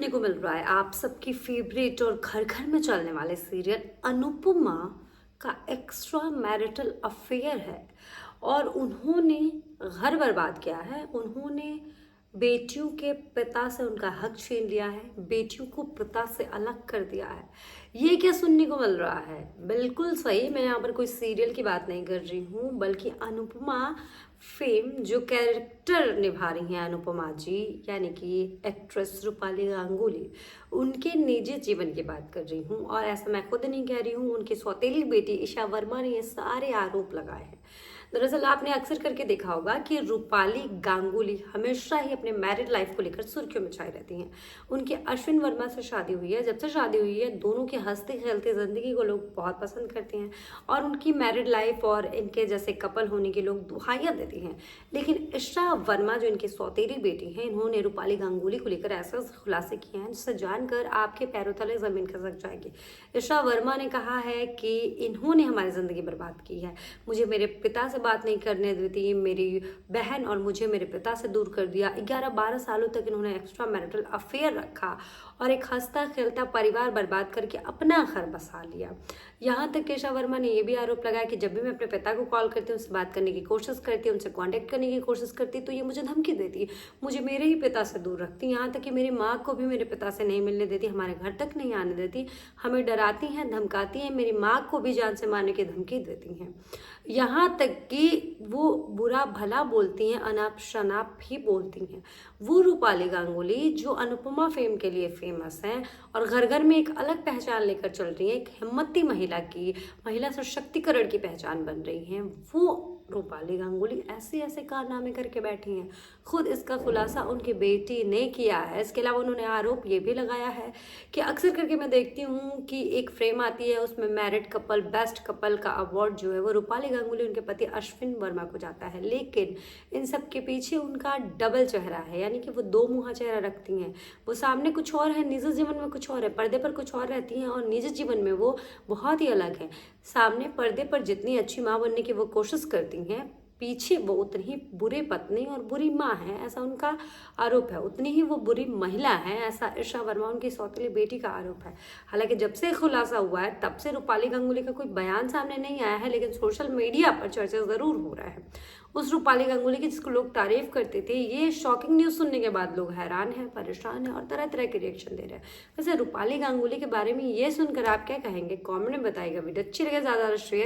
सुनने को मिल रहा है आप सबकी फेवरेट और घर घर में चलने वाले सीरियल अनुपमा का एक्स्ट्रा मैरिटल अफेयर है। और उन्होंने घर बर्बाद किया है। उन्होंने बेटियों के पिता से उनका हक छीन लिया है, बेटियों को पिता से अलग कर दिया है। ये क्या सुनने को मिल रहा है? बिल्कुल सही, मैं यहाँ पर कोई सीरियल की बात नहीं कर रही हूँ, बल्कि अनुपमा फेम जो कैरेक्टर निभा रही हैं अनुपमा जी, यानी कि एक्ट्रेस रूपाली गांगुली, उनके निजी जीवन की बात कर रही हूँ। और ऐसा मैं खुद नहीं कह रही हूँ, उनकी सौतेली बेटी ईशा वर्मा ने ये सारे आरोप लगाए हैं। दरअसल आपने अक्सर करके देखा होगा कि रूपाली गांगुली हमेशा ही अपने मैरिड लाइफ को लेकर सुर्खियों में छाई रहती हैं। उनके अश्विन वर्मा से शादी हुई है, जब से शादी हुई है दोनों की हंसते खेलते जिंदगी को लोग बहुत पसंद करते हैं और उनकी मैरिड लाइफ और इनके जैसे कपल होने के लोग दुहाइयां देते हैं। लेकिन ईशा वर्मा जो इनकी सौतेली बेटी है, इन्होंने रूपाली गांगुली को लेकर ऐसे खुलासे किए हैं जिसे जानकर आपके पैरों तले जमीन खिसक जाएगी। ईशा वर्मा ने कहा है कि इन्होंने हमारी जिंदगी बर्बाद की है, मुझे मेरे पिता से बात नहीं करने देती मेरी बहन और मुझे मेरे पिता से दूर कर दिया। 11-12 सालों तक इन्होंने एक्स्ट्रा मैरिटल अफेयर रखा और एक हंसता खेलता परिवार बर्बाद करके अपना घर बसा लिया। यहाँ तक ईशा वर्मा ने यह भी आरोप लगाया कि जब भी मैं अपने पिता को कॉल करती हूँ, उनसे बात करने की कोशिश करती हूँ, उनसे कांटेक्ट करने की कोशिश करती, तो ये मुझे धमकी देती, मुझे मेरे ही पिता से दूर रखती, यहाँ तक कि मेरी माँ को भी मेरे पिता से नहीं मिलने देती, हमारे घर तक नहीं आने देती, हमें डराती हैं, धमकाती हैं, मेरी माँ को भी जान से मारने की धमकी देती हैं। यहाँ तक कि वो बुरा भला बोलती हैं, अनाप शनाप भी बोलती हैं। वो रूपाली गांगुली जो अनुपमा फेम के लिए फेमस हैं और घर घर में एक अलग पहचान लेकर चल रही हैं, एक हिम्मती महिला सशक्तिकरण की पहचान बन रही हैं, वो रूपाली गांगुली ऐसे ऐसे कारनामे करके बैठी हैं। खुद इसका खुलासा उनकी बेटी ने किया है। इसके अलावा उन्होंने आरोप ये भी लगाया है कि अक्सर करके मैं देखती हूँ कि एक फ्रेम आती है, उसमें मैरिड कपल बेस्ट कपल का अवार्ड जो है वो रूपाली गांगुली उनके पति अश्विन वर्मा को जाता है। लेकिन इन सब के पीछे उनका डबल चेहरा है, यानी कि वो दो मुँहा चेहरा रखती हैं। वो सामने कुछ और है, निजी जीवन में कुछ और है, पर्दे पर कुछ और रहती हैं और निजी जीवन में वो बहुत ही अलग है। सामने पर्दे पर जितनी अच्छी माँ बनने की वो कोशिश करती हैं, पीछे वो उतनी ही बुरी पत्नी और बुरी माँ है, ऐसा उनका आरोप है। उतनी ही वो बुरी महिला है, ऐसा ईशा वर्मा उनकी सौतेली बेटी का आरोप है। हालांकि जब से खुलासा हुआ है तब से रूपाली गांगुली का कोई बयान सामने नहीं आया है, लेकिन सोशल मीडिया पर चर्चा जरूर हो रहा है। उस रूपाली गांगुली की जिसको लोग तारीफ करते थे, ये शॉकिंग न्यूज सुनने के बाद लोग हैरान हैं, परेशान हैं और तरह तरह के रिएक्शन दे रहे हैं। वैसे रूपाली गांगुली के बारे में ये सुनकर आप क्या कहेंगे? कमेंट में बताइएगा। वीडियो अच्छी लगे ज़्यादा शेयर